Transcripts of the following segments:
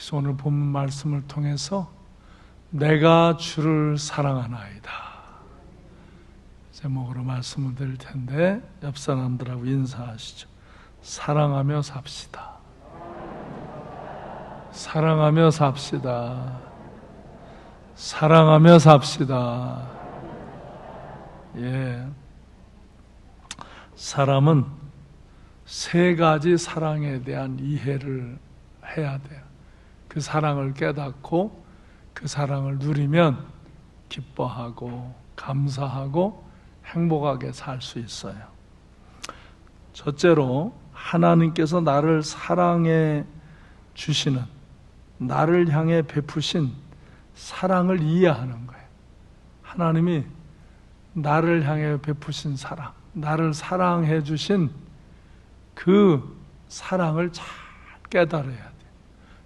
그래서 오늘 본문 말씀을 통해서 내가 주를 사랑하나이다 제목으로 말씀을 드릴 텐데 옆 사람들하고 인사하시죠. 사랑하며 삽시다. 사랑하며 삽시다. 사랑하며 삽시다. 예. 사람은 세 가지 사랑에 대한 이해를 해야 돼요. 그 사랑을 깨닫고 그 사랑을 누리면 기뻐하고 감사하고 행복하게 살 수 있어요. 첫째로 하나님께서 나를 사랑해 주시는, 나를 향해 베푸신 사랑을 이해하는 거예요. 하나님이 나를 향해 베푸신 사랑, 나를 사랑해 주신 그 사랑을 잘 깨달아야 돼요.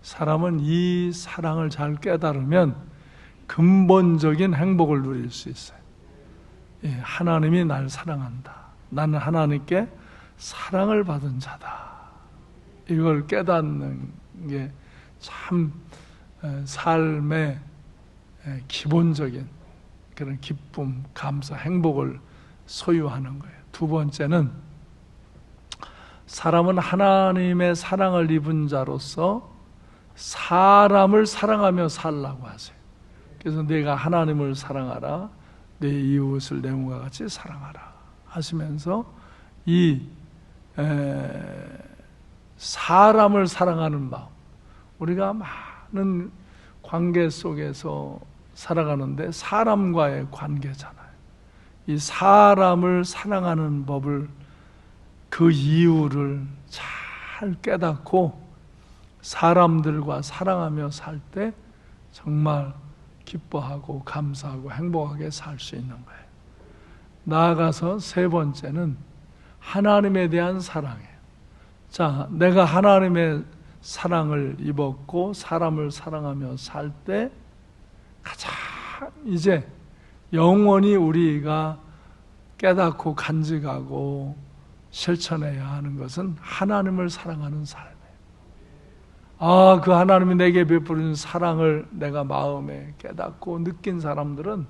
사람은 이 사랑을 잘 깨달으면 근본적인 행복을 누릴 수 있어요. 예, 하나님이 날 사랑한다. 나는 하나님께 사랑을 받은 자다. 이걸 깨닫는 게 참 삶의 기본적인 그런 기쁨, 감사, 행복을 소유하는 거예요. 두 번째는 사람은 하나님의 사랑을 입은 자로서 사람을 사랑하며 살라고 하세요. 그래서 내가 하나님을 사랑하라, 내 이웃을 내 몸과 같이 사랑하라 하시면서 이 사람을 사랑하는 마음, 우리가 많은 관계 속에서 살아가는데 사람과의 관계잖아요. 이 사람을 사랑하는 법을, 그 이유를 잘 깨닫고 사람들과 사랑하며 살 때 정말 기뻐하고 감사하고 행복하게 살 수 있는 거예요. 나아가서 세 번째는 하나님에 대한 사랑이에요. 자, 내가 하나님의 사랑을 입었고 사람을 사랑하며 살 때 가장 이제 영원히 우리가 깨닫고 간직하고 실천해야 하는 것은 하나님을 사랑하는 삶이에요. 아, 그 하나님이 내게 베푸는 사랑을 내가 마음에 깨닫고 느낀 사람들은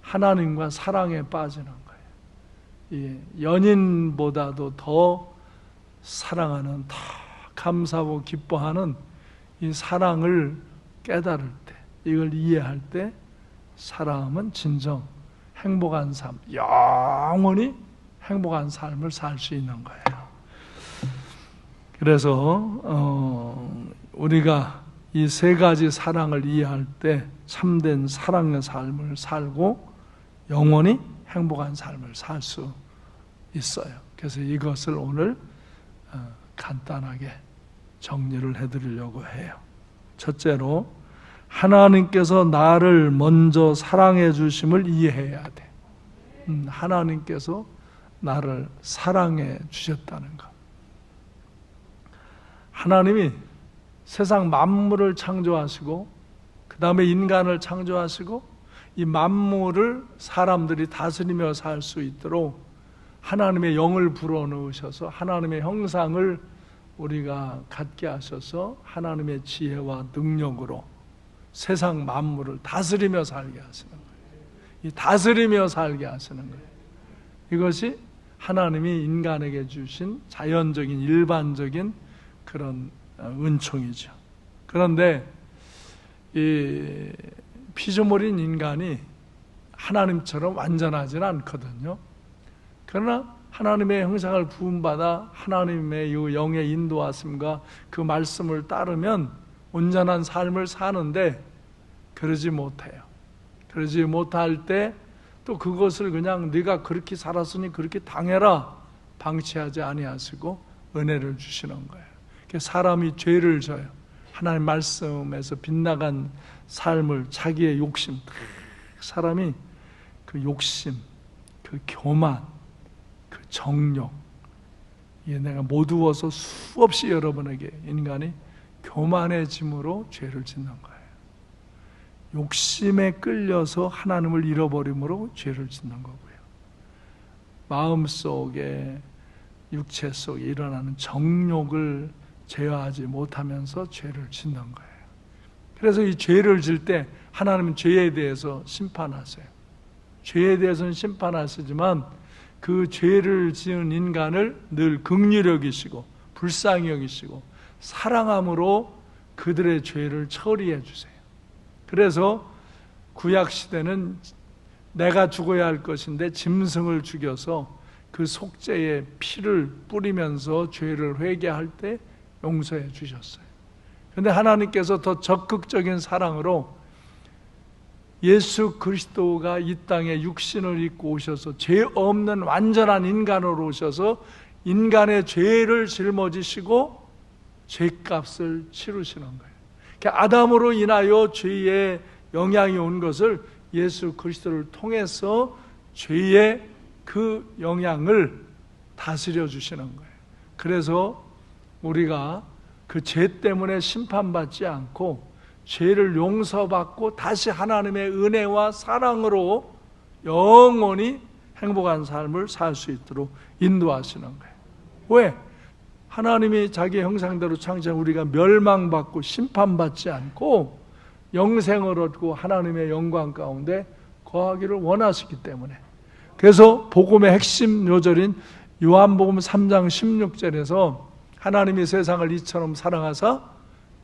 하나님과 사랑에 빠지는 거예요. 이 연인보다도 더 사랑하는, 더 감사하고 기뻐하는 이 사랑을 깨달을 때, 이걸 이해할 때 사람은 진정 행복한 삶, 영원히 행복한 삶을 살 수 있는 거예요. 그래서 우리가 이 세 가지 사랑을 이해할 때 참된 사랑의 삶을 살고 영원히 행복한 삶을 살 수 있어요. 그래서 이것을 오늘 간단하게 정리를 해드리려고 해요. 첫째로 하나님께서 나를 먼저 사랑해 주심을 이해해야 돼. 하나님께서 나를 사랑해 주셨다는 것. 하나님이 세상 만물을 창조하시고 그 다음에 인간을 창조하시고 이 만물을 사람들이 다스리며 살 수 있도록 하나님의 영을 불어넣으셔서 하나님의 형상을 우리가 갖게 하셔서 하나님의 지혜와 능력으로 세상 만물을 다스리며 살게 하시는 거예요. 이 다스리며 살게 하시는 거예요. 이것이 하나님이 인간에게 주신 자연적인 일반적인 그런 은총이죠. 그런데 이 피조물인 인간이 하나님처럼 완전하지는 않거든요. 그러나 하나님의 형상을 부음받아 하나님의 영의 인도하심과 그 말씀을 따르면 온전한 삶을 사는데 그러지 못해요. 그러지 못할 때 또 그것을 그냥 네가 그렇게 살았으니 그렇게 당해라 방치하지 아니하시고 은혜를 주시는 거예요. 사람이 죄를 져요. 하나님 말씀에서 빗나간 삶을, 자기의 욕심, 사람이 그 욕심, 그 교만, 그 정욕, 이게 내가 못 두어서 수없이 여러분에게 인간이 교만해짐으로 죄를 짓는 거예요. 욕심에 끌려서 하나님을 잃어버림으로 죄를 짓는 거고요. 마음속에, 육체 속에 일어나는 정욕을 제어하지 못하면서 죄를 짓는 거예요. 그래서 이 죄를 질 때 하나님은 죄에 대해서 심판하세요. 죄에 대해서는 심판하시지만 그 죄를 지은 인간을 늘 긍휼히 여기시고 불쌍히 여기시고 사랑함으로 그들의 죄를 처리해 주세요. 그래서 구약시대는 내가 죽어야 할 것인데 짐승을 죽여서 그 속죄의 피를 뿌리면서 죄를 회개할 때 용서해 주셨어요. 그런데 하나님께서 더 적극적인 사랑으로 예수 그리스도가 이 땅에 육신을 입고 오셔서 죄 없는 완전한 인간으로 오셔서 인간의 죄를 짊어지시고 죄값을 치르시는 거예요. 그러니까 아담으로 인하여 죄의 영향이 온 것을 예수 그리스도를 통해서 죄의 그 영향을 다스려 주시는 거예요. 그래서 우리가 그 죄 때문에 심판받지 않고 죄를 용서받고 다시 하나님의 은혜와 사랑으로 영원히 행복한 삶을 살 수 있도록 인도하시는 거예요. 왜? 하나님이 자기 형상대로 창조한 우리가 멸망받고 심판받지 않고 영생을 얻고 하나님의 영광 가운데 거하기를 원하시기 때문에. 그래서 복음의 핵심 요절인 요한복음 3장 16절에서 하나님이 세상을 이처럼 사랑하사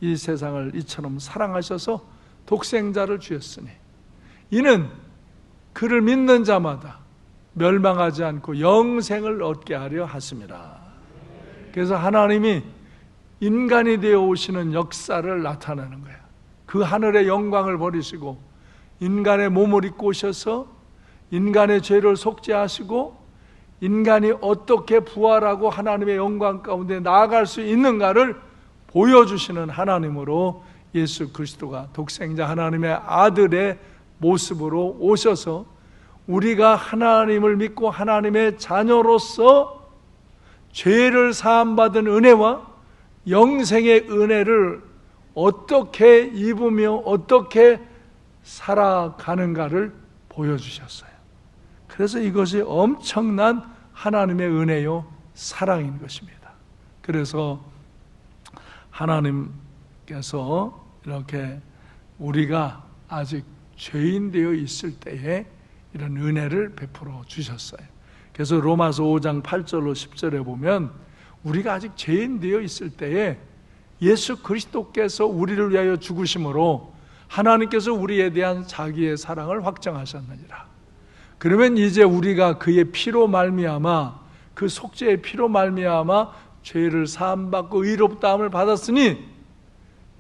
이 세상을 이처럼 사랑하셔서 독생자를 주셨으니 이는 그를 믿는 자마다 멸망하지 않고 영생을 얻게 하려 하심이라. 그래서 하나님이 인간이 되어 오시는 역사를 나타내는 거예요. 그 하늘의 영광을 버리시고 인간의 몸을 입고 오셔서 인간의 죄를 속죄하시고 인간이 어떻게 부활하고 하나님의 영광 가운데 나아갈 수 있는가를 보여주시는 하나님으로 예수 그리스도가 독생자 하나님의 아들의 모습으로 오셔서 우리가 하나님을 믿고 하나님의 자녀로서 죄를 사함받은 은혜와 영생의 은혜를 어떻게 입으며 어떻게 살아가는가를 보여주셨어요. 그래서 이것이 엄청난 하나님의 은혜요 사랑인 것입니다. 그래서 하나님께서 이렇게 우리가 아직 죄인 되어 있을 때에 이런 은혜를 베풀어 주셨어요. 그래서 로마서 5장 8절로 10절에 보면 우리가 아직 죄인 되어 있을 때에 예수 그리스도께서 우리를 위하여 죽으심으로 하나님께서 우리에 대한 자기의 사랑을 확정하셨느니라. 그러면 이제 우리가 그의 피로 말미암아 그 속죄의 피로 말미암아 죄를 사함받고 의롭다함을 받았으니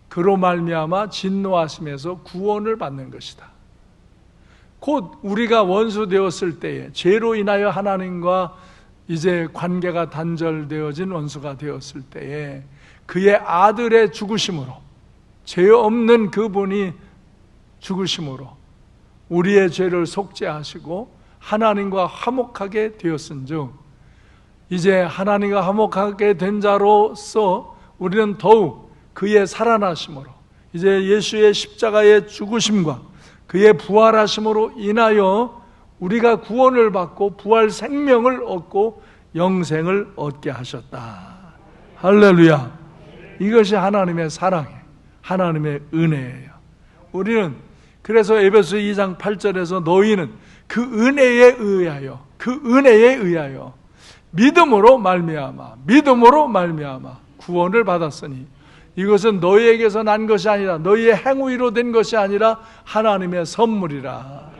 그로 말미암아 진노하심에서 구원을 받는 것이다. 곧 우리가 원수 되었을 때에 죄로 인하여 하나님과 이제 관계가 단절되어진 원수가 되었을 때에 그의 아들의 죽으심으로 죄 없는 그분이 죽으심으로 우리의 죄를 속죄하시고 하나님과 화목하게 되었은즉 이제 하나님과 화목하게 된 자로서 우리는 더욱 그의 살아나심으로 이제 예수의 십자가의 죽으심과 그의 부활하심으로 인하여 우리가 구원을 받고 부활 생명을 얻고 영생을 얻게 하셨다. 할렐루야. 이것이 하나님의 사랑이에요. 하나님의 은혜예요. 우리는 그래서 에베소 2장 8절에서 너희는 그 은혜에 의하여 믿음으로 말미암아 구원을 받았으니 이것은 너희에게서 난 것이 아니라 너희의 행위로 된 것이 아니라 하나님의 선물이라.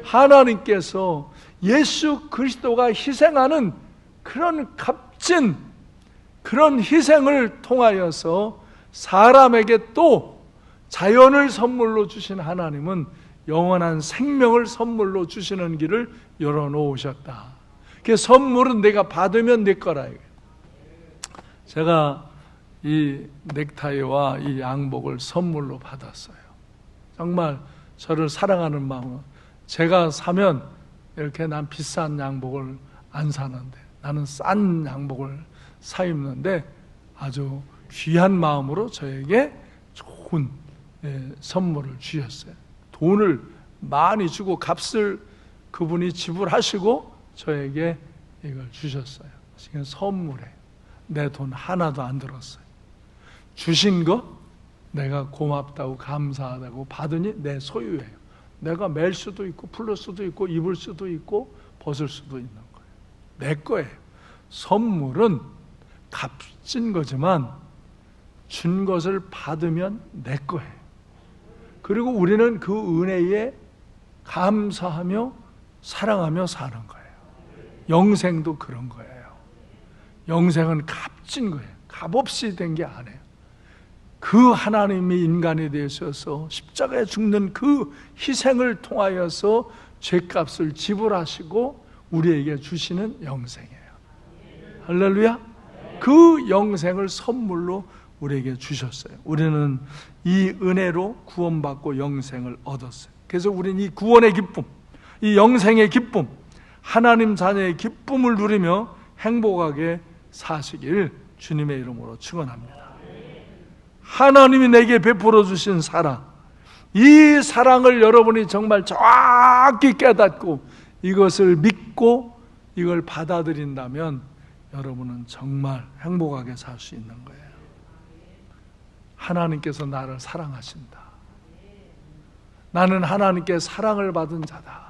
하나님께서 예수 그리스도가 희생하는 그런 값진 그런 희생을 통하여서 사람에게 또 자연을 선물로 주신 하나님은 영원한 생명을 선물로 주시는 길을 열어놓으셨다. 그 선물은 내가 받으면 내 거라. 제가 이 넥타이와 이 양복을 선물로 받았어요. 정말 저를 사랑하는 마음으로. 제가 사면 이렇게 난 비싼 양복을 안 사는데 나는 싼 양복을 사 입는데 아주 귀한 마음으로 저에게 좋은 선물을 주셨어요. 돈을 많이 주고 값을 그분이 지불하시고 저에게 이걸 주셨어요. 지금 선물에 내 돈 하나도 안 들었어요. 주신 거 내가 고맙다고 감사하다고 받으니 내 소유예요. 내가 맬 수도 있고 풀을 수도 있고 입을 수도 있고 벗을 수도 있는 거예요. 내 거예요. 선물은 값진 거지만 준 것을 받으면 내 거예요. 그리고 우리는 그 은혜에 감사하며 사랑하며 사는 거예요. 영생도 그런 거예요. 영생은 값진 거예요. 값없이 된 게 아니에요. 그 하나님이 인간이 되셔서 십자가에 죽는 그 희생을 통하여서 죄값을 지불하시고 우리에게 주시는 영생이에요. 할렐루야. 그 영생을 선물로 우리에게 주셨어요. 우리는 이 은혜로 구원받고 영생을 얻었어요. 그래서 우리는 이 구원의 기쁨, 이 영생의 기쁨, 하나님 자녀의 기쁨을 누리며 행복하게 사시길 주님의 이름으로 축원합니다. 하나님이 내게 베풀어 주신 사랑, 이 사랑을 여러분이 정말 정확히 깨닫고 이것을 믿고 이걸 받아들인다면 여러분은 정말 행복하게 살 수 있는 거예요. 하나님께서 나를 사랑하신다. 나는 하나님께 사랑을 받은 자다.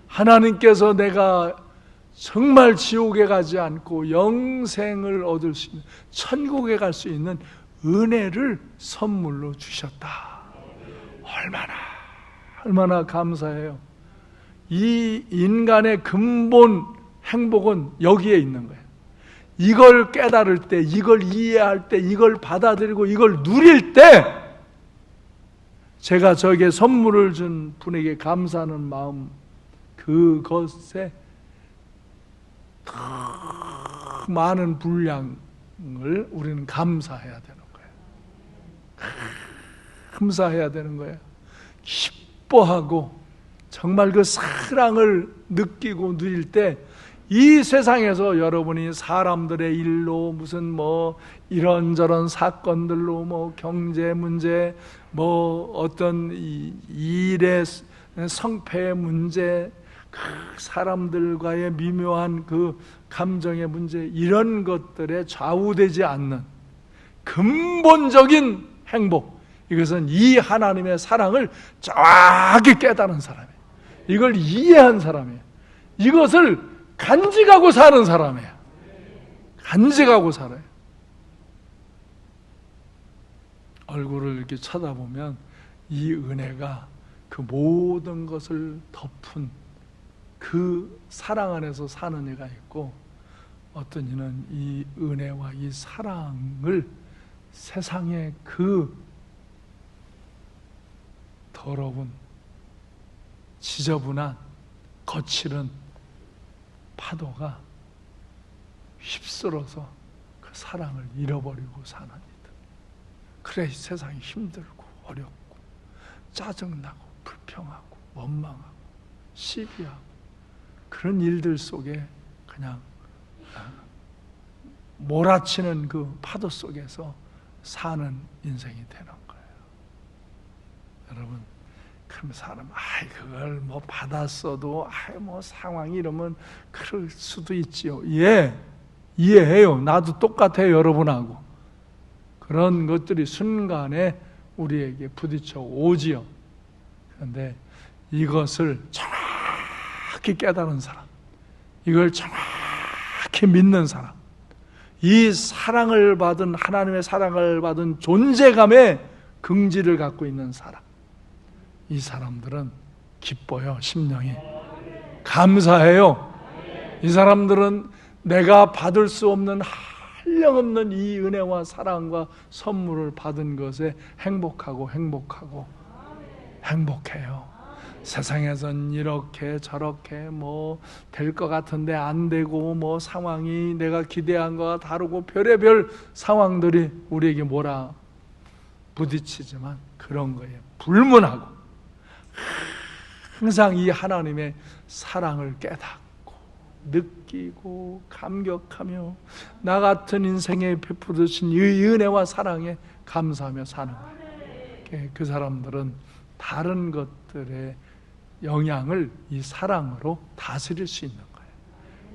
하나님께서 내가 정말 지옥에 가지 않고 영생을 얻을 수 있는, 천국에 갈 수 있는 은혜를 선물로 주셨다. 얼마나 감사해요. 이 인간의 근본 행복은 여기에 있는 거예요. 이걸 깨달을 때, 이걸 이해할 때, 이걸 받아들이고 이걸 누릴 때 제가 저에게 선물을 준 분에게 감사하는 마음, 그것에 더 많은 분량을 우리는 감사해야 되는 거예요. 감사해야 되는 거예요. 기뻐하고 정말 그 사랑을 느끼고 누릴 때 이 세상에서 여러분이 사람들의 일로 무슨 뭐 이런저런 사건들로 뭐 경제 문제, 뭐 어떤 일의 성패의 문제, 그 사람들과의 미묘한 그 감정의 문제, 이런 것들에 좌우되지 않는 근본적인 행복, 이것은 이 하나님의 사랑을 정확히 깨달은 사람이에요. 이걸 이해한 사람이에요. 이것을 간직하고 사는 사람이에요. 간직하고 살아요. 얼굴을 이렇게 쳐다보면 이 은혜가 그 모든 것을 덮은 그 사랑 안에서 사는 애가 있고, 어떤 이는 이 은혜와 이 사랑을 세상의 그 더러운 지저분한 거칠은 파도가 휩쓸어서 그 사랑을 잃어버리고 사는 이들. 그래, 세상이 힘들고 어렵고 짜증나고 불평하고 원망하고 시비하고 그런 일들 속에 그냥 몰아치는 그 파도 속에서 사는 인생이 되는 거예요. 여러분, 그럼 사람, 그걸 뭐 받았어도, 뭐 상황이 이러면 그럴 수도 있지요. 예, 이해해요. 나도 똑같아요, 여러분하고. 그런 것들이 순간에 우리에게 부딪혀 오지요. 그런데 이것을 정확히 깨달은 사람, 이걸 정확히 믿는 사람, 이 사랑을 받은, 하나님의 사랑을 받은 존재감의 긍지를 갖고 있는 사람, 이 사람들은 기뻐요. 심령이 감사해요. 이 사람들은 내가 받을 수 없는 한량없는 이 은혜와 사랑과 선물을 받은 것에 행복해요. 세상에선 이렇게 저렇게 뭐 될 것 같은데 안 되고, 뭐 상황이 내가 기대한 것과 다르고 별의별 상황들이 우리에게 몰아 부딪히지만 그런 거예요. 불문하고 항상 이 하나님의 사랑을 깨닫고 느끼고 감격하며 나 같은 인생에 베푸신 이 은혜와 사랑에 감사하며 사는 거예요. 그 사람들은 다른 것들의 영향을 이 사랑으로 다스릴 수 있는 거예요.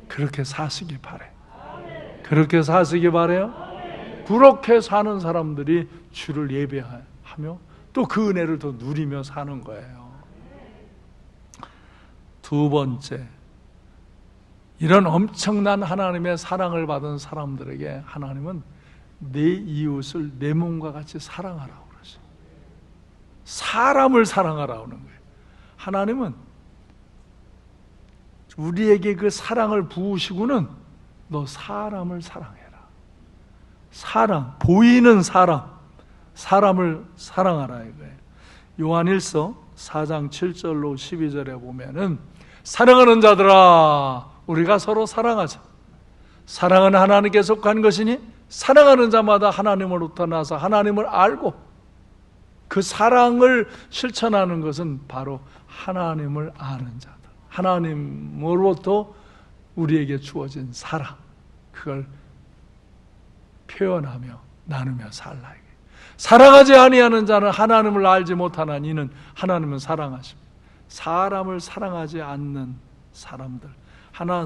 그렇게 사시기 바래요. 그렇게 사시기 바래요. 그렇게 사는 사람들이 주를 예배하며 또 그 은혜를 더 누리며 사는 거예요. 두 번째, 이런 엄청난 하나님의 사랑을 받은 사람들에게 하나님은 내 이웃을 내 몸과 같이 사랑하라고 그러죠. 사람을 사랑하라고 하는 거예요. 하나님은 우리에게 그 사랑을 부으시고는 너 사람을 사랑해라. 사랑, 보이는 사람을 사랑하라 이거예요. 요한일서 4장 7절로 12절에 보면은 사랑하는 자들아 우리가 서로 사랑하자. 사랑은 하나님께 속한 것이니 사랑하는 자마다 하나님으로부터 나서 하나님을 알고 그 사랑을 실천하는 것은 바로 하나님을 아는 자들. 하나님으로부터 우리에게 주어진 사랑, 그걸 표현하며 나누며 살라. 사랑하지 아니하는 자는 하나님을 알지 못하나 이는 하나님은 사랑하십니다. 사람을 사랑하지 않는 사람들,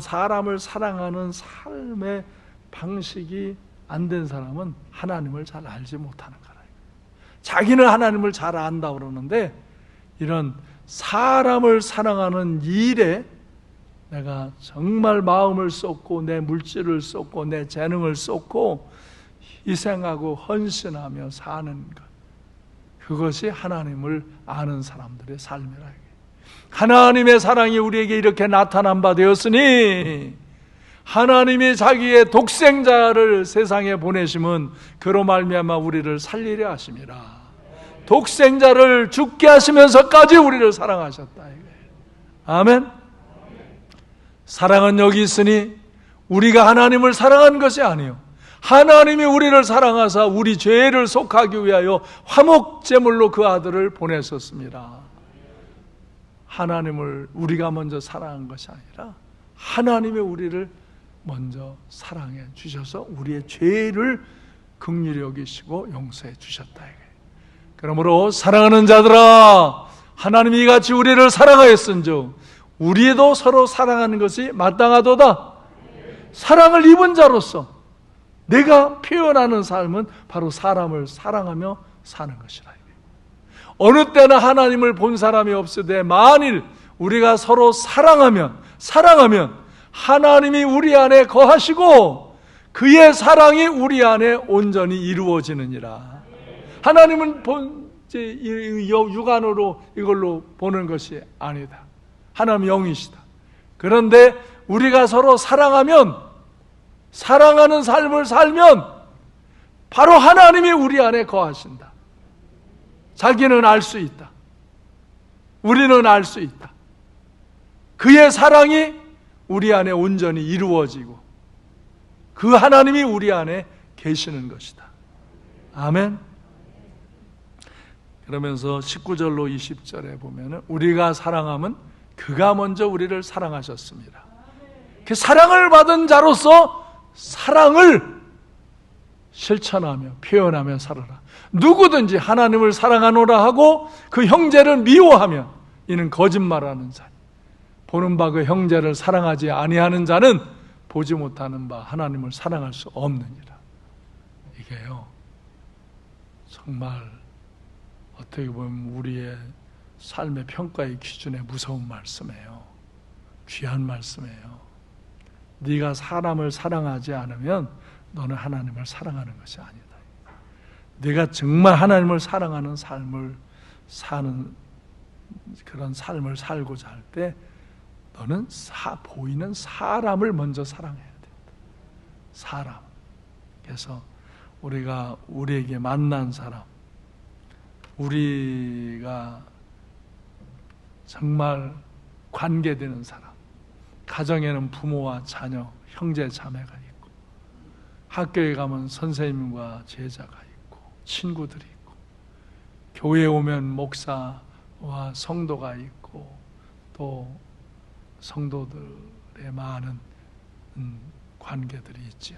사람을 사랑하는 삶의 방식이 안 된 사람은 하나님을 잘 알지 못하는 거라. 자기는 하나님을 잘 안다 그러는데 이런 사람을 사랑하는 일에 내가 정말 마음을 쏟고 내 물질을 쏟고 내 재능을 쏟고 희생하고 헌신하며 사는 것, 그것이 하나님을 아는 사람들의 삶이라. 하나님의 사랑이 우리에게 이렇게 나타난 바 되었으니 하나님이 자기의 독생자를 세상에 보내심은 그로 말미암아 우리를 살리려 하심이라. 독생자를 죽게 하시면서까지 우리를 사랑하셨다. 아멘. 사랑은 여기 있으니 우리가 하나님을 사랑한 것이 아니요 하나님이 우리를 사랑하사 우리 죄를 속하기 위하여 화목제물로 그 아들을 보내셨습니다. 하나님을 우리가 먼저 사랑한 것이 아니라 하나님이 우리를 먼저 사랑해 주셔서 우리의 죄를 긍휼히 여기시고 용서해 주셨다. 그러므로 사랑하는 자들아 하나님이 이같이 우리를 사랑하였은즉 우리도 서로 사랑하는 것이 마땅하도다. 사랑을 입은 자로서 내가 표현하는 삶은 바로 사람을 사랑하며 사는 것이라. 어느 때나 하나님을 본 사람이 없으되 만일 우리가 서로 사랑하면 하나님이 우리 안에 거하시고 그의 사랑이 우리 안에 온전히 이루어지느니라. 하나님은 육안으로 이걸로 보는 것이 아니다. 하나님 영이시다. 그런데 우리가 서로 사랑하는 삶을 살면 바로 하나님이 우리 안에 거하신다. 자기는 알 수 있다. 우리는 알 수 있다. 그의 사랑이 우리 안에 온전히 이루어지고 그 하나님이 우리 안에 계시는 것이다. 아멘. 그러면서 19절로 20절에 보면은 우리가 사랑하면 그가 먼저 우리를 사랑하셨습니다. 그 사랑을 받은 자로서 사랑을 실천하며 표현하며 살아라. 누구든지 하나님을 사랑하노라 하고 그 형제를 미워하면 이는 거짓말하는 자. 보는 바 그 형제를 사랑하지 아니하는 자는 보지 못하는 바 하나님을 사랑할 수 없느니라. 이게요 정말 어떻게 보면 우리의 삶의 평가의 기준에 무서운 말씀이에요. 귀한 말씀이에요. 네가 사람을 사랑하지 않으면 너는 하나님을 사랑하는 것이 아니다. 네가 정말 하나님을 사랑하는 삶을 사는 그런 삶을 살고자 할 때 너는 보이는 사람을 먼저 사랑해야 된다. 사람. 그래서 우리에게 만난 사람, 우리가 정말 관계되는 사람, 가정에는 부모와 자녀, 형제 자매가 있고, 학교에 가면 선생님과 제자가 있고, 친구들이 있고, 교회에 오면 목사와 성도가 있고, 또 성도들의 많은 관계들이 있죠.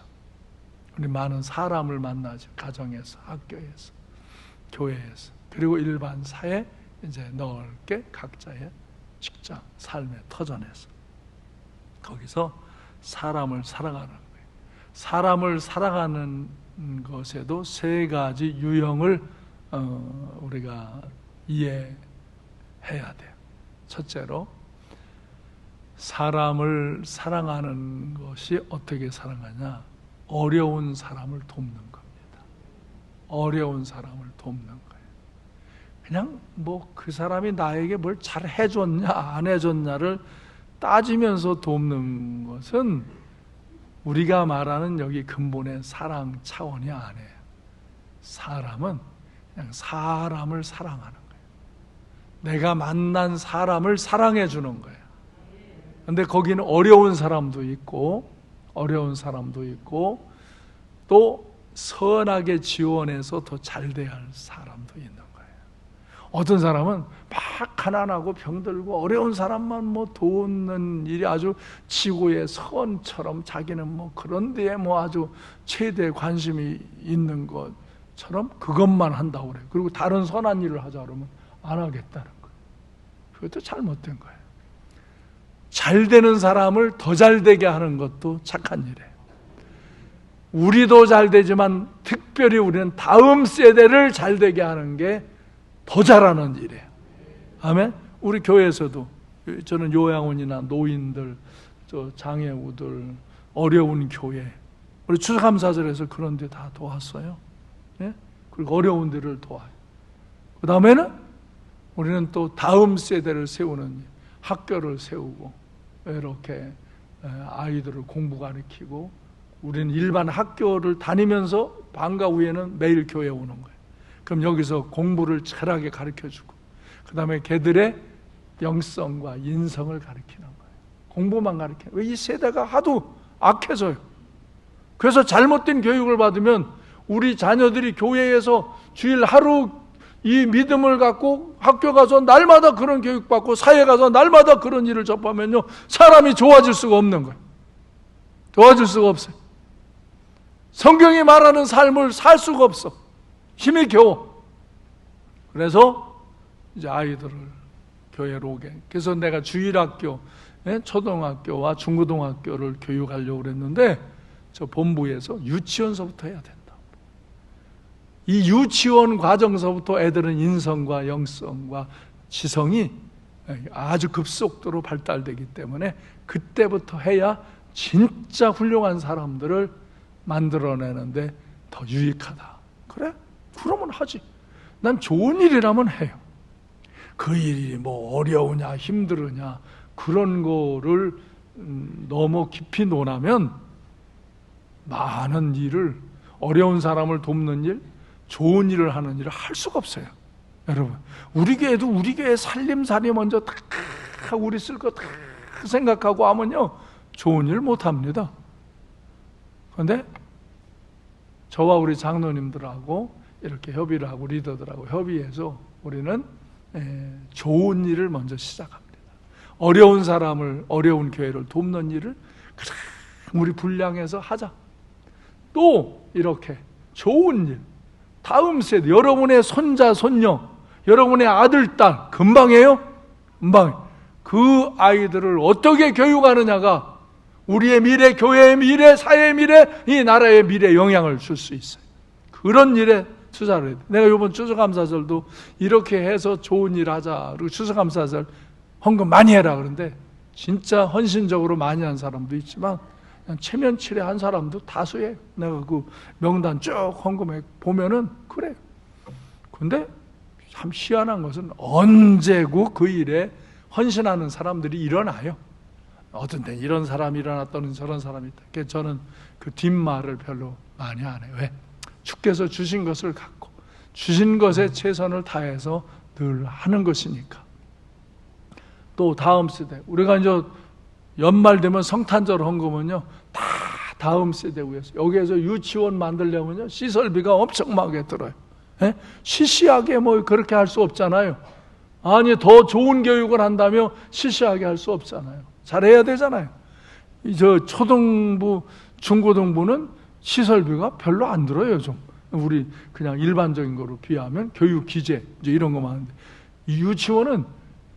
우리 많은 사람을 만나죠. 가정에서, 학교에서, 교회에서, 그리고 일반 사회, 이제 넓게 각자의 직장, 삶의 터전에서 거기서 사람을 사랑하는 거예요. 사람을 사랑하는 것에도 세 가지 유형을 우리가 이해해야 돼요. 첫째로, 사람을 사랑하는 것이 어떻게 사랑하냐? 어려운 사람을 돕는 겁니다. 어려운 사람을 돕는 거예요. 그냥 뭐 그 사람이 나에게 뭘 잘 해줬냐 안 해줬냐를 따지면서 돕는 것은 우리가 말하는 여기 근본의 사랑 차원이 아니에요. 사람은 그냥 사람을 사랑하는 거예요. 내가 만난 사람을 사랑해 주는 거예요. 근데 거기는 어려운 사람도 있고 또 선하게 지원해서 더 잘 돼야 할 사람도 있는 거예요. 어떤 사람은 막 가난하고 병들고 어려운 사람만 뭐 돕는 일이 아주 지구의 선처럼, 자기는 뭐 그런 데에 뭐 아주 최대 관심이 있는 것처럼 그것만 한다고 그래요. 그리고 다른 선한 일을 하자 그러면 안 하겠다는 거예요. 그것도 잘못된 거예요. 잘 되는 사람을 더 잘 되게 하는 것도 착한 일이에요. 우리도 잘 되지만 특별히 우리는 다음 세대를 잘 되게 하는 게 더 잘하는 일이에요. 아멘. 우리 교회에서도 저는 요양원이나 노인들, 장애우들, 어려운 교회, 우리 추수감사절에서 그런 데 다 도왔어요. 예? 그리고 어려운 데를 도와요. 그 다음에는 우리는 또 다음 세대를 세우는 학교를 세우고, 이렇게 아이들을 공부 가르치고, 우리는 일반 학교를 다니면서 방과 후에는 매일 교회에 오는 거예요. 그럼 여기서 공부를 철하게 가르쳐주고, 그 다음에 걔들의 영성과 인성을 가르치는 거예요. 공부만 가르치는 거예요. 이 세대가 하도 악해져요. 그래서 잘못된 교육을 받으면 우리 자녀들이 교회에서 주일 하루 이 믿음을 갖고 학교 가서 날마다 그런 교육받고 사회 가서 날마다 그런 일을 접하면요, 사람이 좋아질 수가 없는 거예요. 좋아질 수가 없어요. 성경이 말하는 삶을 살 수가 없어. 힘이 겨워. 그래서 이제 아이들을 교회로 오게. 그래서 내가 주일학교, 초등학교와 중고등학교를 교육하려고 그랬는데, 저 본부에서 유치원서부터 해야 된다. 이 유치원 과정서부터 애들은 인성과 영성과 지성이 아주 급속도로 발달되기 때문에 그때부터 해야 진짜 훌륭한 사람들을 만들어내는데 더 유익하다. 그래? 그러면 하지. 난 좋은 일이라면 해요. 그 일이 뭐 어려우냐 힘들으냐 그런 거를 너무 깊이 논하면 많은 일을, 어려운 사람을 돕는 일, 좋은 일을 하는 일을 할 수가 없어요. 여러분, 우리 교회도 우리 교회 살림살이 먼저 다 우리 쓸 거 다 생각하고 하면요, 좋은 일 못합니다. 그런데 저와 우리 장로님들하고 이렇게 협의를 하고 리더들하고 협의해서 우리는 좋은 일을 먼저 시작합니다. 어려운 사람을, 어려운 교회를 돕는 일을 우리 분량해서 하자. 또 이렇게 좋은 일, 다음 세대, 여러분의 손자, 손녀, 여러분의 아들, 딸, 금방이에요? 금방. 그 아이들을 어떻게 교육하느냐가 우리의 미래, 교회의 미래, 사회의 미래, 이 나라의 미래에 영향을 줄 수 있어요. 그런 일에 투자를 해야 돼. 내가 이번 추수감사절도 이렇게 해서 좋은 일 하자. 그리고 추수감사절 헌금 많이 해라. 그런데 진짜 헌신적으로 많이 한 사람도 있지만 그냥 체면치레 한 사람도 다수예요. 내가 그 명단 쭉 헌금해 보면은 그래요. 근데 참 희한한 것은 언제고 그 일에 헌신하는 사람들이 일어나요. 어떤 데 이런 사람이 일어났더니 저런 사람이 있다. 그래서 저는 그 뒷말을 별로 많이 안 해요. 왜? 주께서 주신 것을 갖고 주신 것에 최선을 다해서 늘 하는 것이니까. 또 다음 세대, 우리가 이제 연말 되면 성탄절 헌금은요 다 다음 세대 위해서, 여기에서 유치원 만들려면요 시설비가 엄청나게 들어요. 예? 시시하게 뭐 그렇게 할 수 없잖아요. 아니 더 좋은 교육을 한다며 시시하게 할 수 없잖아요. 잘해야 되잖아요. 저 초등부, 중고등부는 시설비가 별로 안 들어요. 요즘 우리 그냥 일반적인 거로 비하면 교육 기재 이제 이런 거만 하는데, 이 유치원은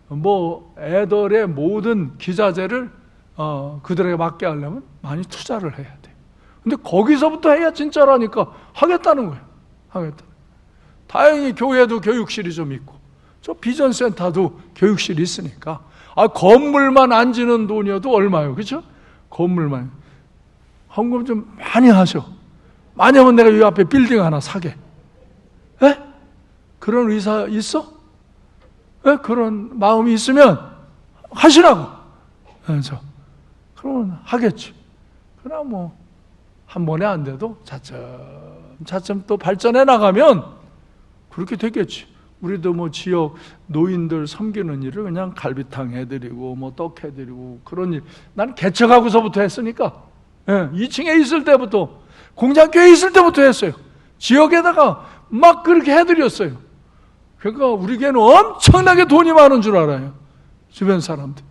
뭐 애들의 모든 기자재를 그들에게 맡게 하려면 많이 투자를 해야 돼요. 근데 거기서부터 해야 진짜라니까 하겠다는 거예요. 하겠다. 다행히 교회도 교육실이 좀 있고 저 비전센터도 교육실이 있으니까 건물만 안 지는 돈이어도 얼마요, 그렇죠? 건물만 헌금 좀 많이 하셔. 많이 하면 내가 이 앞에 빌딩 하나 사게. 에? 그런 의사 있어? 에? 그런 마음이 있으면 하시라고. 그러면 하겠지. 그러나 뭐 한 번에 안 돼도 차츰 또 발전해 나가면 그렇게 되겠지. 우리도 뭐 지역 노인들 섬기는 일을 그냥 갈비탕 해드리고 뭐 떡 해드리고 그런 일, 나는 개척하고서부터 했으니까 2층에 있을 때부터, 공장교회 있을 때부터 했어요. 지역에다가 막 그렇게 해드렸어요. 그러니까 우리 교회는 엄청나게 돈이 많은 줄 알아요. 주변 사람들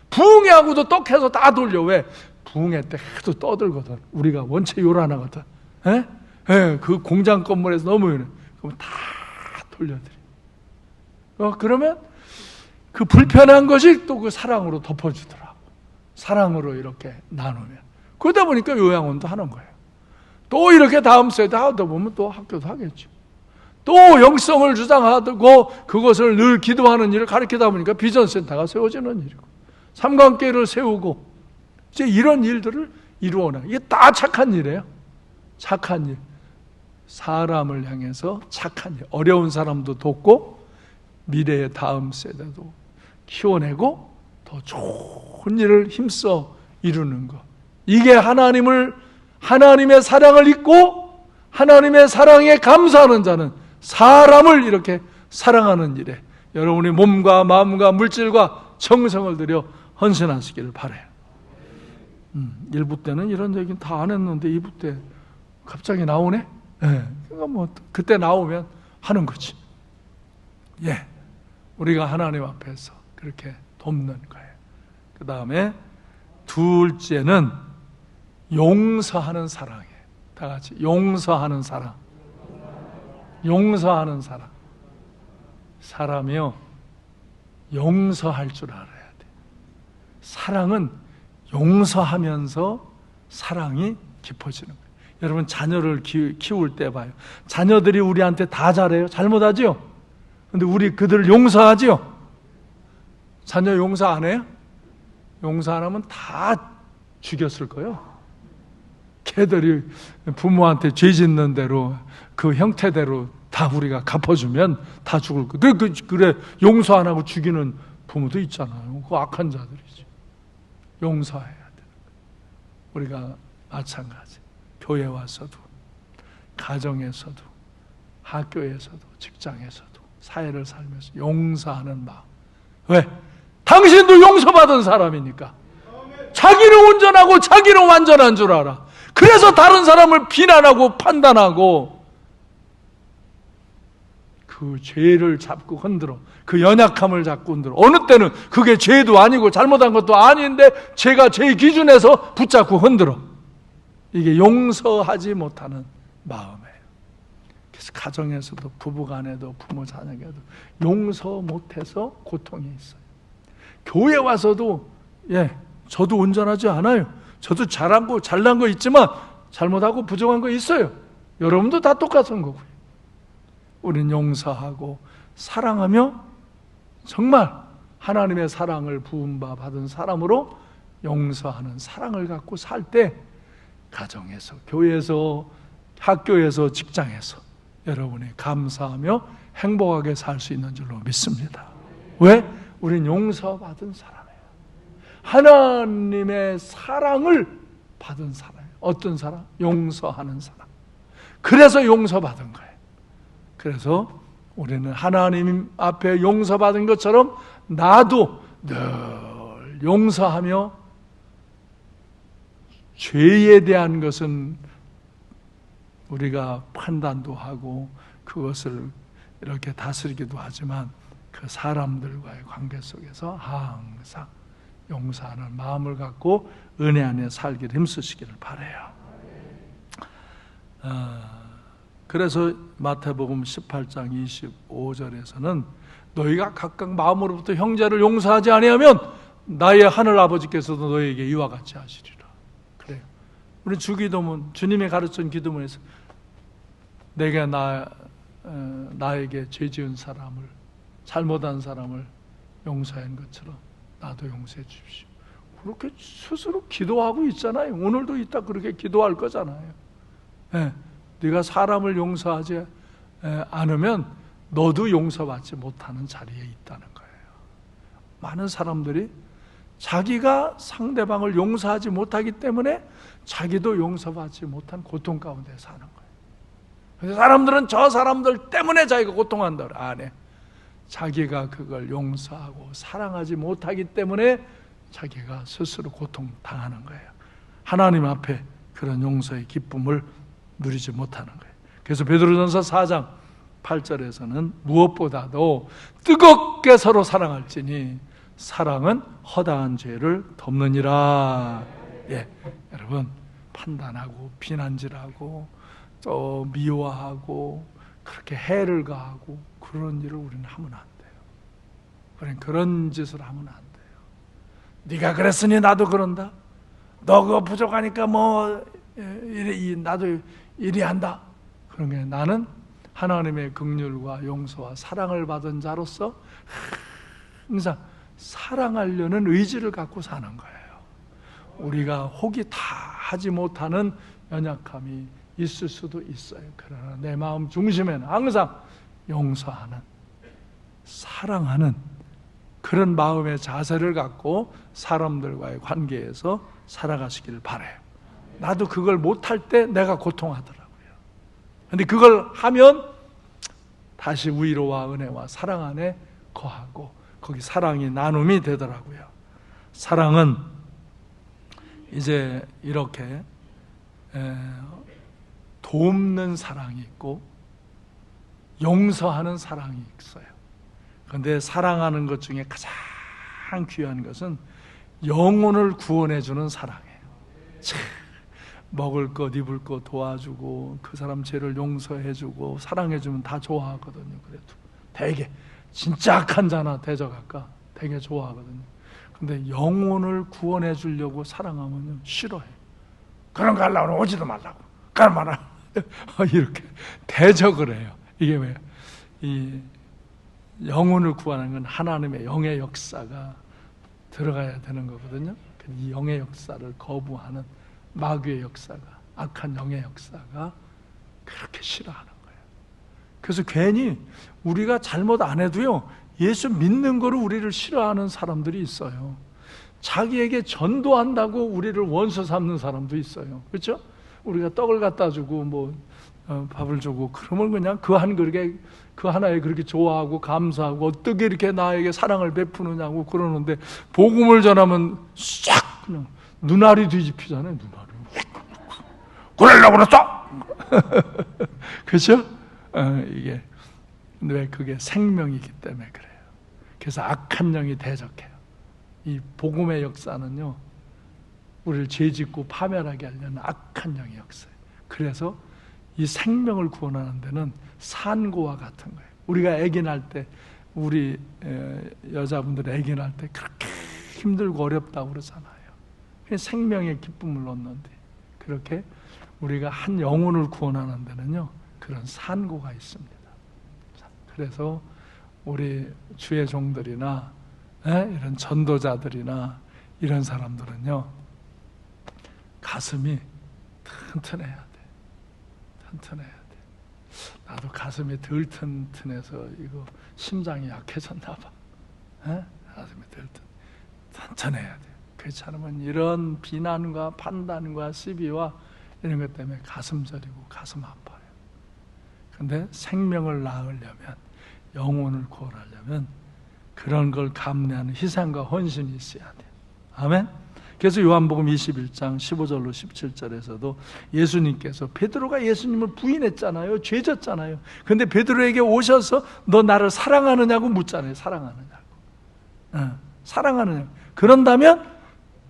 부흥회하고도 떡해서 다 돌려. 왜? 부흥회 때 하도 떠들거든. 우리가 원체 요란하거든. 그 공장 건물에서 너무 요란해. 그러면 다 돌려드려. 그러면 그 불편한 것이 또 그 사랑으로 덮어주더라고. 사랑으로 이렇게 나누면. 그러다 보니까 요양원도 하는 거예요. 또 이렇게 다음 세대 하다 보면 또 학교도 하겠죠. 또 영성을 주장하고 그것을 늘 기도하는 일을 가르치다 보니까 비전센터가 세워지는 일이고, 삼관계를 세우고, 이제 이런 일들을 이루어내. 이게 다 착한 일이에요. 착한 일. 사람을 향해서 착한 일. 어려운 사람도 돕고 미래의 다음 세대도 키워내고 더 좋은 일을 힘써 이루는 것. 이게 하나님의 사랑을 잊고 하나님의 사랑에 감사하는 자는 사람을 이렇게 사랑하는 일에 여러분의 몸과 마음과 물질과 정성을 들여 헌신하시기를 바라요. 1부 때는 이런 얘기는 다 안 했는데 2부 때 갑자기 나오네? 그러니까 뭐 그때 나오면 하는 거지. 우리가 하나님 앞에서 그렇게 돕는 거예요. 그 다음에 둘째는 용서하는 사랑이에요. 다 같이 용서하는 사랑. 용서하는 사랑. 사람이요, 용서할 줄 알아야 돼. 사랑은 용서하면서 사랑이 깊어지는 거예요. 여러분 자녀를 키울 때 봐요. 자녀들이 우리한테 다 잘해요? 잘못하지요? 근데 우리 그들을 용서하지요? 자녀 용서 안 해요? 용서 안 하면 다 죽였을 거예요. 걔들이 부모한테 죄 짓는 대로 그 형태대로 다 우리가 갚아주면 다 죽을 거예요. 그래 용서 안 하고 죽이는 부모도 있잖아요. 그 악한 자들이지. 용서해야 돼요. 우리가 마찬가지. 교회 와서도, 가정에서도, 학교에서도, 직장에서도, 사회를 살면서 용서하는 마음. 왜? 당신도 용서받은 사람이니까. 자기는 온전하고 자기는 완전한 줄 알아. 그래서 다른 사람을 비난하고 판단하고 그 죄를 잡고 흔들어. 그 연약함을 잡고 흔들어. 어느 때는 그게 죄도 아니고 잘못한 것도 아닌데 제가 제 기준에서 붙잡고 흔들어. 이게 용서하지 못하는 마음이에요. 그래서 가정에서도, 부부간에도, 부모 자녀에게도 용서 못해서 고통이 있어요. 교회 와서도 저도 온전하지 않아요. 저도 잘난 거 있지만 잘못하고 부정한 거 있어요. 여러분도 다 똑같은 거고요. 우리는 용서하고 사랑하며 정말 하나님의 사랑을 부은 바 받은 사람으로 용서하는 사랑을 갖고 살 때 가정에서, 교회에서, 학교에서, 직장에서 여러분이 감사하며 행복하게 살 수 있는 줄로 믿습니다. 왜? 우린 용서받은 사람이에요. 하나님의 사랑을 받은 사람이에요. 어떤 사람? 용서하는 사람. 그래서 용서받은 거예요. 그래서 우리는 하나님 앞에 용서받은 것처럼 나도 늘 용서하며 죄에 대한 것은 우리가 판단도 하고 그것을 이렇게 다스리기도 하지만 그 사람들과의 관계 속에서 항상 용서하는 마음을 갖고 은혜 안에 살기를 힘쓰시기를 바라요. 그래서 마태복음 18장 25절에서는 너희가 각각 마음으로부터 형제를 용서하지 아니하면 나의 하늘 아버지께서도 너희에게 이와 같이 하시리라. 그래요. 우리 주기도문, 주님이 가르친 기도문에서 내가 나에게 죄 지은 사람을, 잘못한 사람을 용서한 것처럼 나도 용서해 주십시오. 그렇게 스스로 기도하고 있잖아요. 오늘도 이따 그렇게 기도할 거잖아요. 네가 사람을 용서하지 않으면 너도 용서받지 못하는 자리에 있다는 거예요. 많은 사람들이 자기가 상대방을 용서하지 못하기 때문에 자기도 용서받지 못한 고통 가운데 사는 거예요. 그래서 사람들은 저 사람들 때문에 자기가 고통한다. 안 해. 자기가 그걸 용서하고 사랑하지 못하기 때문에 자기가 스스로 고통당하는 거예요. 하나님 앞에 그런 용서의 기쁨을 누리지 못하는 거예요. 그래서 베드로전서 4장 8절에서는 무엇보다도 뜨겁게 서로 사랑할지니 사랑은 허다한 죄를 덮느니라. 여러분, 판단하고 비난질하고 또 미워하고 그렇게 해를 가하고 그런 일을 우리는 하면 안 돼요. 우리는 그런 짓을 하면 안 돼요. 네가 그랬으니 나도 그런다. 너 그거 부족하니까 나도 이리 한다. 그런 게 나는 하나님의 긍휼과 용서와 사랑을 받은 자로서 항상 사랑하려는 의지를 갖고 사는 거예요. 우리가 혹이 다 하지 못하는 연약함이 있을 수도 있어요. 그러나 내 마음 중심에는 항상 용서하는, 사랑하는 그런 마음의 자세를 갖고 사람들과의 관계에서 살아가시길 바라요. 나도 그걸 못할 때 내가 고통하더라고요. 근데 그걸 하면 다시 위로와 은혜와 사랑 안에 거하고 거기 사랑이 나눔이 되더라고요. 사랑은 이제 이렇게 돕는 사랑이 있고 용서하는 사랑이 있어요. 그런데 사랑하는 것 중에 가장 귀한 것은 영혼을 구원해 주는 사랑이에요. 먹을 것 입을 것 도와주고 그 사람 죄를 용서해 주고 사랑해 주면 다 좋아하거든요. 그래도 되게 진짜 악한 자나 대적할까 되게 좋아하거든요. 근데 영혼을 구원해 주려고 사랑하면 싫어해요. 그런 거 하려고 오지도 말라고 가만 이렇게 대적을 해요. 이게 왜요? 이 영혼을 구하는 건 하나님의 영의 역사가 들어가야 되는 거거든요. 이 영의 역사를 거부하는 마귀의 역사가, 악한 영의 역사가 그렇게 싫어하는 거예요. 그래서 괜히 우리가 잘못 안 해도요, 예수 믿는 거로 우리를 싫어하는 사람들이 있어요. 자기에게 전도한다고 우리를 원수 삼는 사람도 있어요. 그렇죠? 우리가 떡을 갖다 주고 밥을 주고 그러면 그냥 그 한 그릇에 그 하나에 그렇게 좋아하고 감사하고 어떻게 이렇게 나에게 사랑을 베푸느냐고 그러는데 복음을 전하면 싹 그냥 눈알이 뒤집히잖아요. 눈알이 그러려고 그랬어. 그렇죠? 이게 왜 그게 생명이기 때문에 그래요. 그래서 악한 영이 대적해요. 이 복음의 역사는요, 우리를 죄짓고 파멸하게 하려는 악한 영의 역사예요. 그래서 이 생명을 구원하는 데는 산고와 같은 거예요. 우리가 아기 날 때, 우리 여자분들 아기 날 때 그렇게 힘들고 어렵다고 그러잖아요. 생명의 기쁨을 얻는데 그렇게 우리가 한 영혼을 구원하는 데는요, 그런 산고가 있습니다. 그래서 우리 주의 종들이나 이런 전도자들이나 이런 사람들은요, 가슴이 튼튼해야 돼. 튼튼해야 돼. 나도 가슴이 덜 튼튼해서 이거 심장이 약해졌나 봐. 가슴이 덜 튼튼해야 돼. 그렇지 않으면 이런 비난과 판단과 시비와 이런 것 때문에 가슴 저리고 가슴 아파요. 근데 생명을 낳으려면, 영혼을 구원하려면 그런 걸 감내하는 희생과 헌신이 있어야 돼요. 아멘? 그래서 요한복음 21장 15절로 17절에서도 예수님께서, 베드로가 예수님을 부인했잖아요. 죄졌잖아요. 근데 베드로에게 오셔서 너 나를 사랑하느냐고 묻잖아요. 사랑하느냐고. 사랑하느냐고. 그런다면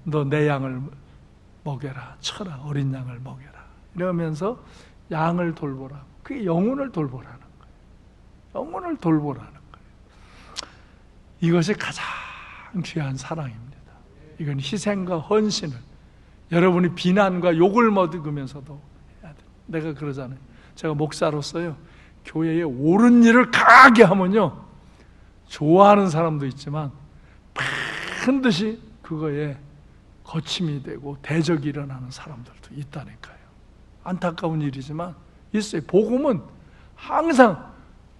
너 내 양을 먹여라. 쳐라. 어린 양을 먹여라. 이러면서 양을 돌보라. 그게 영혼을 돌보라는 거예요. 영혼을 돌보라는 거예요. 이것이 가장 귀한 사랑입니다. 이건 희생과 헌신을, 여러분이 비난과 욕을 먹으면서도 해야 돼. 내가 그러잖아요. 제가 목사로서요, 교회에 옳은 일을 강하게 하면요, 좋아하는 사람도 있지만 반드시 그거에 거침이 되고 대적이 일어나는 사람들도 있다니까요. 안타까운 일이지만 있어요. 복음은 항상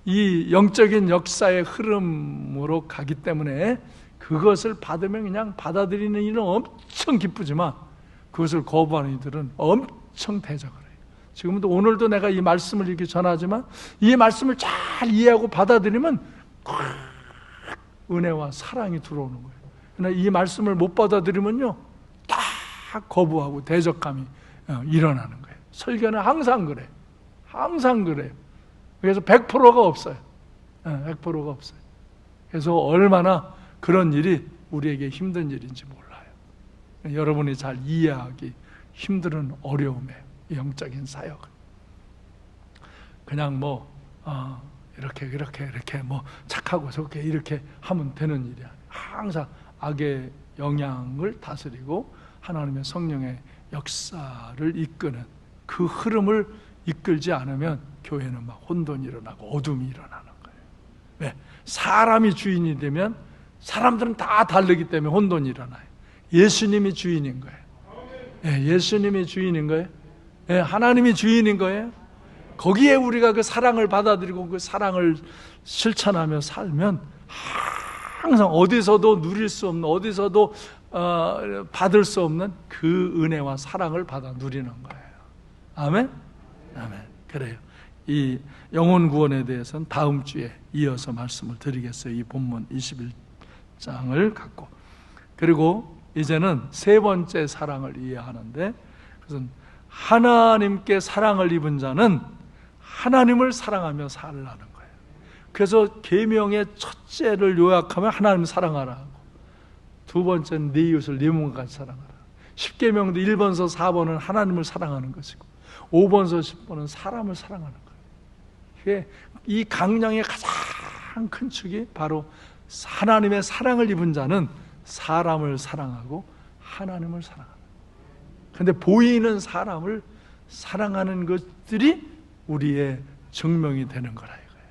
이 영적인 역사의 흐름으로 가기 때문에 그것을 받으면 그냥 받아들이는 일은 엄청 기쁘지만 그것을 거부하는 이들은 엄청 대적을 해요. 지금도 오늘도 내가 이 말씀을 이렇게 전하지만 이 말씀을 잘 이해하고 받아들이면 은혜와 사랑이 들어오는 거예요. 그러나 이 말씀을 못 받아들이면요, 다 거부하고 대적감이 일어나는 거예요. 설교는 항상 그래. 항상 그래요. 그래서 100%가 없어요. 100%가 없어요. 그래서 얼마나 그런 일이 우리에게 힘든 일인지 몰라요. 여러분이 잘 이해하기 힘든 어려움이에요. 영적인 사역은. 그냥 뭐 이렇게 뭐 착하고 좋게 이렇게 하면 되는 일이 아니에요. 항상 악의 영향을 다스리고 하나님의 성령의 역사를 이끄는 그 흐름을 이끌지 않으면 교회는 막 혼돈이 일어나고 어둠이 일어나는 거예요. 왜? 사람이 주인이 되면 사람들은 다 다르기 때문에 혼돈이 일어나요. 예수님이 주인인 거예요. 예수님이 주인인 거예요. 하나님이 주인인 거예요. 거기에 우리가 그 사랑을 받아들이고 그 사랑을 실천하며 살면 항상 어디서도 누릴 수 없는, 어디서도 받을 수 없는 그 은혜와 사랑을 받아 누리는 거예요. 아멘? 아멘. 그래요. 이 영혼 구원에 대해서는 다음 주에 이어서 말씀을 드리겠어요. 이 본문 21장을 갖고. 그리고 이제는 세 번째 사랑을 이해하는데, 그것은 하나님께 사랑을 입은 자는 하나님을 사랑하며 살라는 거예요. 그래서 계명의 첫째를 요약하면 하나님을 사랑하라 하고, 두 번째는 네 이웃을 네 몸과 같이 사랑하라. 10계명도 1번서 4번은 하나님을 사랑하는 것이고 5번서 10번은 사람을 사랑하는 거예요. 이 강령의 가장 큰 축이 바로 하나님의 사랑을 입은 자는 사람을 사랑하고 하나님을 사랑하는 거예요. 그런데 보이는 사람을 사랑하는 것들이 우리의 증명이 되는 거라 이거예요.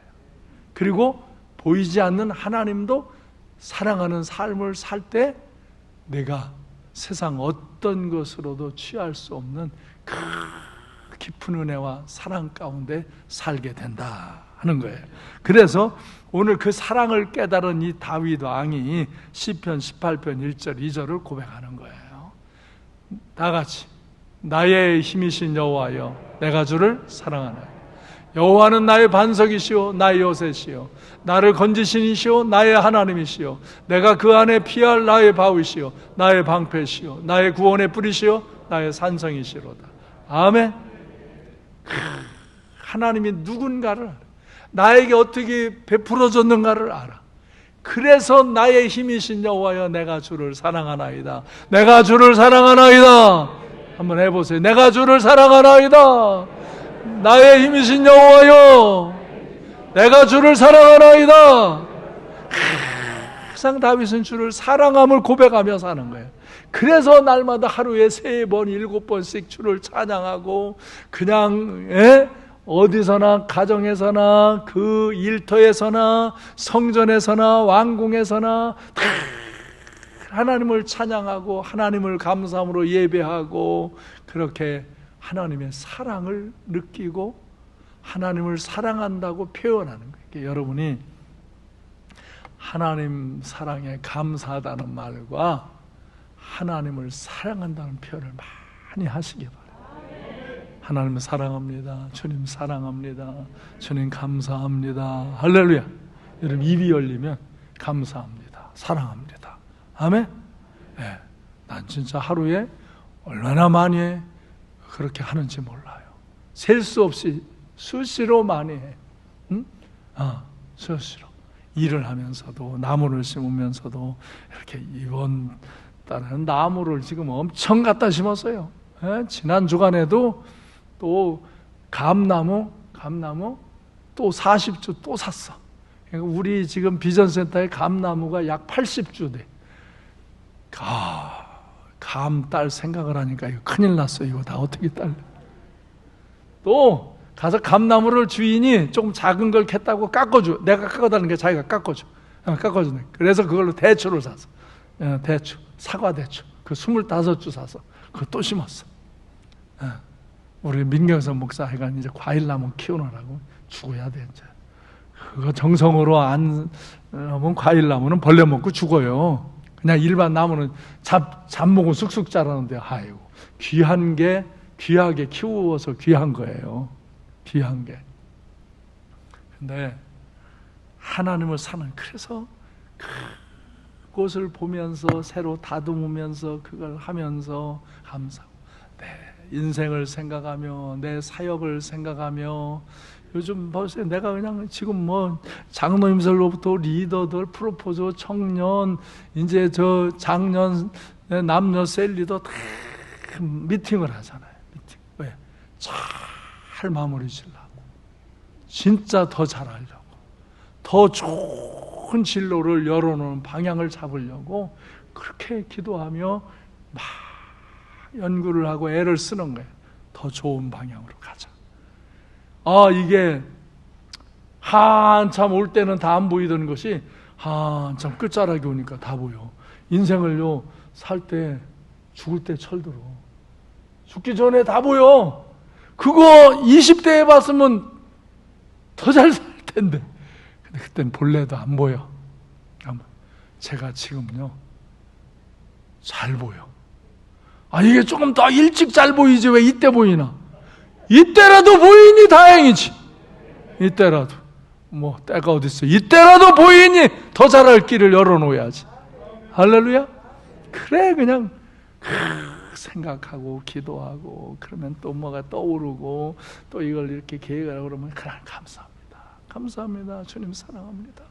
그리고 보이지 않는 하나님도 사랑하는 삶을 살 때 내가 세상 어떤 것으로도 취할 수 없는 그 깊은 은혜와 사랑 가운데 살게 된다 하는 거예요. 그래서 오늘 그 사랑을 깨달은 이 다윗 왕이 시편 18편 1절 2절을 고백하는 거예요. 다 같이 나의 힘이신 여호와여 내가 주를 사랑하나이다. 여호와는 나의 반석이시오 나의 요새시오 나를 건지신 이시오 나의 하나님이시오 내가 그 안에 피할 나의 바위시오 나의 방패시오 나의 구원의 뿌리시오 나의 산성이시로다. 아멘. 하나님이 누군가를 알아. 나에게 어떻게 베풀어줬는가를 알아. 그래서 나의 힘이신 여호와여 내가 주를 사랑하나이다. 내가 주를 사랑하나이다. 한번 해보세요. 내가 주를 사랑하나이다. 나의 힘이신 여호와여 내가 주를 사랑하나이다. 항상 다윗은 주를 사랑함을 고백하며 사는 거예요. 그래서 날마다 하루에 3번 7번씩 주를 찬양하고 그냥 어디서나 가정에서나 그 일터에서나 성전에서나 왕궁에서나 다 하나님을 찬양하고 하나님을 감사함으로 예배하고 그렇게 하나님의 사랑을 느끼고 하나님을 사랑한다고 표현하는 거예요. 여러분이 하나님 사랑에 감사하다는 말과 하나님을 사랑한다는 표현을 많이 하시기 바랍니다. 하나님을 사랑합니다. 주님 사랑합니다. 주님 감사합니다. 할렐루야. 여러분 입이 열리면 감사합니다. 사랑합니다. 아멘. 네, 난 진짜 하루에 얼마나 많이 그렇게 하는지 몰라요. 셀 수 없이 수시로 많이 해. 응? 수시로. 일을 하면서도 나무를 심으면서도 이렇게 이번 달에는 나무를 지금 엄청 갖다 심었어요. 지난 주간에도 또 감나무 또 40주 또 샀어. 우리 지금 비전센터에 감나무가 약 80주 돼. 다음 달 생각을 하니까 이거 큰일 났어요. 이거 다 어떻게 딸래? 또 가서 감나무를 주인이 조금 작은 걸 캤다고 깎아줘. 내가 깎아달라는 게 자기가 깎아줘. 깎아주네. 그래서 그걸로 대추를 사서, 대추, 사과 대추, 그 25주 사서 그거 또 심었어. 우리 민경선 목사 해간 이제 과일나무 키우느라고 죽어야 돼 이제. 그거 정성으로 안 하면 과일나무는 벌레 먹고 죽어요. 그냥 일반 나무는 잡목은 쑥쑥 자라는데, 아이고 귀한 게 귀하게 키워서 귀한 거예요. 귀한 게. 근데 하나님을 사는, 그래서 그곳을 보면서 새로 다듬으면서 그걸 하면서 감사하고, 내 인생을 생각하며 내 사역을 생각하며, 요즘 보세요. 내가 그냥 지금 뭐 장로님들로부터 리더들, 프로포즈, 청년, 이제 저 장년, 남녀 셀리더 다 미팅을 하잖아요. 미팅. 왜? 잘 마무리 지려고, 진짜 더 잘하려고, 더 좋은 진로를 열어놓은 방향을 잡으려고 그렇게 기도하며 막 연구를 하고 애를 쓰는 거예요. 더 좋은 방향으로 가자. 이게 한참 올 때는 다 안 보이던 것이 한참 끝자락에 오니까 다 보여. 인생을요, 살 때, 죽을 때 철들어. 죽기 전에 다 보여. 그거 20대에 봤으면 더 잘 살 텐데. 근데 그땐 본래도 안 보여. 제가 지금요, 잘 보여. 이게 조금 더 일찍 잘 보이지 왜 이때 보이나? 이때라도 보이니 다행이지. 이때라도. 뭐 때가 어딨어. 이때라도 보이니 더 잘할 길을 열어놓아야지. 할렐루야. 그래, 그냥 생각하고 기도하고 그러면 또 뭐가 떠오르고 또 이걸 이렇게 계획을 하고 그러면 그날 감사합니다. 감사합니다. 주님 사랑합니다.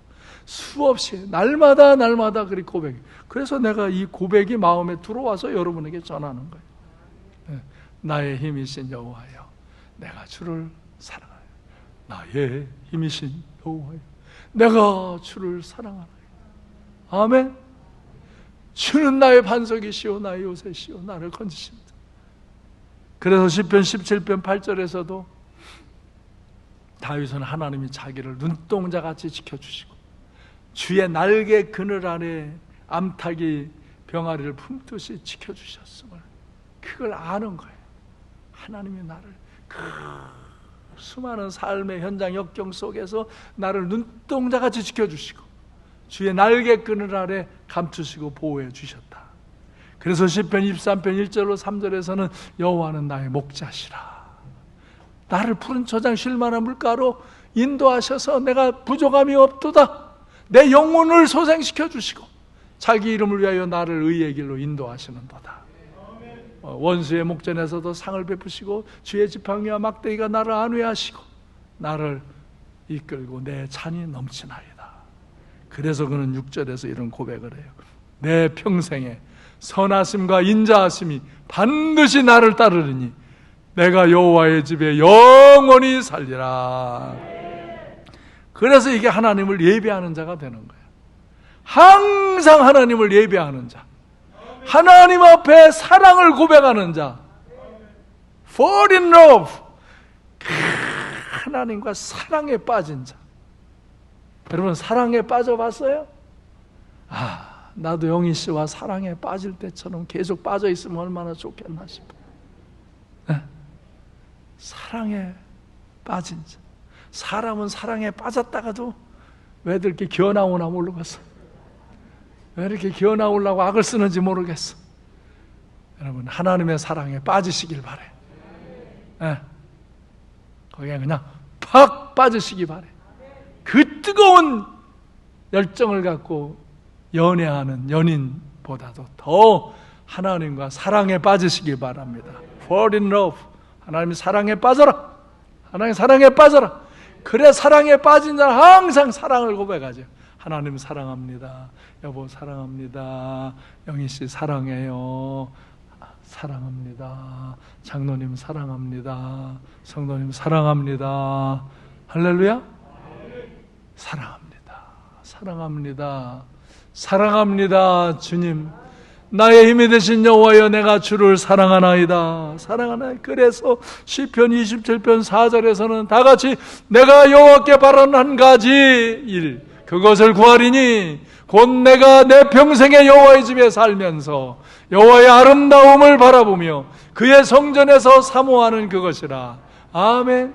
수없이 날마다 그리 고백. 그래서 내가 이 고백이 마음에 들어와서 여러분에게 전하는 거예요. 나의 힘이신 여호와여, 내가 주를 사랑하여. 나의 힘이신 여호와여, 내가 주를 사랑하나요. 아멘. 주는 나의 반석이시오, 나의 요새시오, 나를 건지십니다. 그래서 시편 17편 8절에서도 다윗은 하나님이 자기를 눈동자같이 지켜주시고 주의 날개 그늘 아래 암탉이 병아리를 품듯이 지켜주셨음을, 그걸 아는 거예요. 하나님이 나를 그 수많은 삶의 현장 역경 속에서 나를 눈동자같이 지켜주시고 주의 날개 그늘 아래 감추시고 보호해 주셨다. 그래서 시편 23편 1절로 3절에서는 여호와는 나의 목자시라, 나를 푸른 초장 쉴 만한 물가로 인도하셔서 내가 부족함이 없도다. 내 영혼을 소생시켜 주시고 자기 이름을 위하여 나를 의의 길로 인도하시는도다. 원수의 목전에서도 상을 베푸시고 주의 지팡이와 막대기가 나를 안위하시고 나를 이끌고 내 찬이 넘치나이다. 그래서 그는 6절에서 이런 고백을 해요. 내 평생에 선하심과 인자하심이 반드시 나를 따르리니 내가 여호와의 집에 영원히 살리라. 그래서 이게 하나님을 예배하는 자가 되는 거예요. 항상 하나님을 예배하는 자, 하나님 앞에 사랑을 고백하는 자, fall in love, 하나님과 사랑에 빠진 자. 여러분 사랑에 빠져봤어요? 나도 영희 씨와 사랑에 빠질 때처럼 계속 빠져 있으면 얼마나 좋겠나 싶어요. 네? 사랑에 빠진 자. 사람은 사랑에 빠졌다가도 왜들 이렇게 기어나오나 모르겠어. 왜 이렇게 기어나오려고 악을 쓰는지 모르겠어. 여러분 하나님의 사랑에 빠지시길 바래. 네. 거기에 그냥 팍 빠지시기 바래. 그 뜨거운 열정을 갖고 연애하는 연인보다도 더 하나님과 사랑에 빠지시기 바랍니다. Fall in love. 하나님 사랑에 빠져라. 하나님 사랑에 빠져라. 그래 사랑에 빠진 자는 항상 사랑을 고백하죠. 하나님 사랑합니다. 여보 사랑합니다. 영희씨 사랑해요. 사랑합니다. 장로님 사랑합니다. 성도님 사랑합니다. 할렐루야. 사랑합니다. 사랑합니다. 사랑합니다. 주님 나의 힘이 되신 여호와여, 내가 주를 사랑하나이다. 사랑하나이다. 그래서 시편 27편 4절에서는 다 같이 내가 여호와께 바라는 한 가지 일, 그것을 구하리니 곧 내가 내 평생에 여호와의 집에 살면서 여호와의 아름다움을 바라보며 그의 성전에서 사모하는 그것이라. 아멘.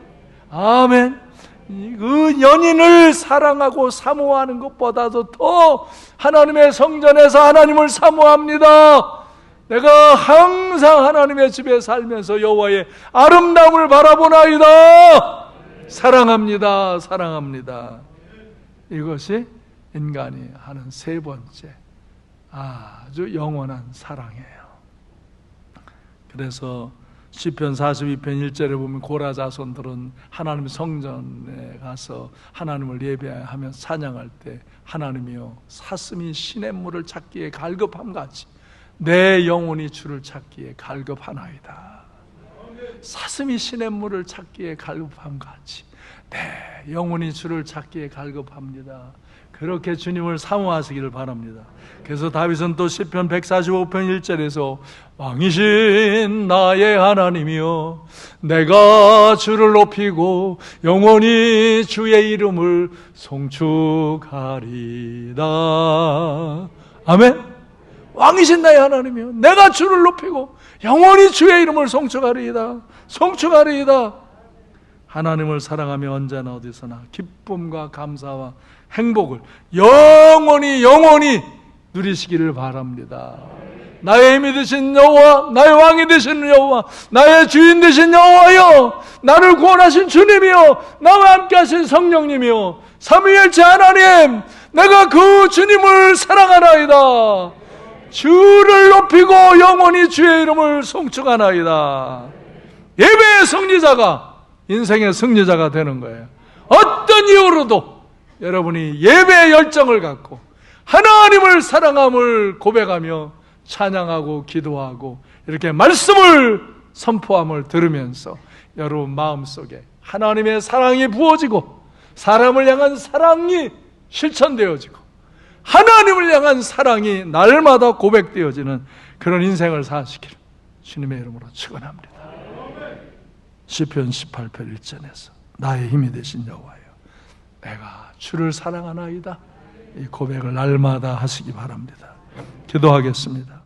아멘. 그 연인을 사랑하고 사모하는 것보다도 더 하나님의 성전에서 하나님을 사모합니다. 내가 항상 하나님의 집에 살면서 여호와의 아름다움을 바라보나이다. 사랑합니다. 사랑합니다. 이것이 인간이 하는 세 번째 아주 영원한 사랑이에요. 그래서 시편 42편 1절에 보면 고라 자손들은 하나님 성전에 가서 하나님을 예배하며 찬양할 때 하나님이여, 사슴이 시냇물을 찾기에 갈급함 같이 내 영혼이 주를 찾기에 갈급하나이다. 사슴이 시냇물을 찾기에 갈급함 같이 내 영혼이 주를 찾기에 갈급합니다. 그렇게 주님을 사모하시기를 바랍니다. 그래서 다윗은 또 시편 145편 1절에서 왕이신 나의 하나님이여, 내가 주를 높이고 영원히 주의 이름을 송축하리다. 아멘. 왕이신 나의 하나님이여, 내가 주를 높이고 영원히 주의 이름을 송축하리이다. 송축하리이다. 하나님을 사랑하며 언제나 어디서나 기쁨과 감사와 행복을 영원히 누리시기를 바랍니다. 나의 힘이 되신 여호와, 나의 왕이 되신 여호와, 나의 주인 되신 여호와여, 나를 구원하신 주님이여, 나와 함께 하신 성령님이여, 삼위일체 하나님, 내가 그 주님을 사랑하나이다. 주를 높이고 영원히 주의 이름을 송축하나이다. 예배의 승리자가 인생의 승리자가 되는 거예요. 어떤 이유로도 여러분이 예배의 열정을 갖고 하나님을 사랑함을 고백하며 찬양하고 기도하고 이렇게 말씀을 선포함을 들으면서 여러분 마음속에 하나님의 사랑이 부어지고 사람을 향한 사랑이 실천되어지고 하나님을 향한 사랑이 날마다 고백되어지는 그런 인생을 사시기를 주님의 이름으로 축원합니다. 시편 18편 1절에서 나의 힘이 되신 여호와여, 내가 주를 사랑하나이다. 이 고백을 날마다 하시기 바랍니다. 기도하겠습니다.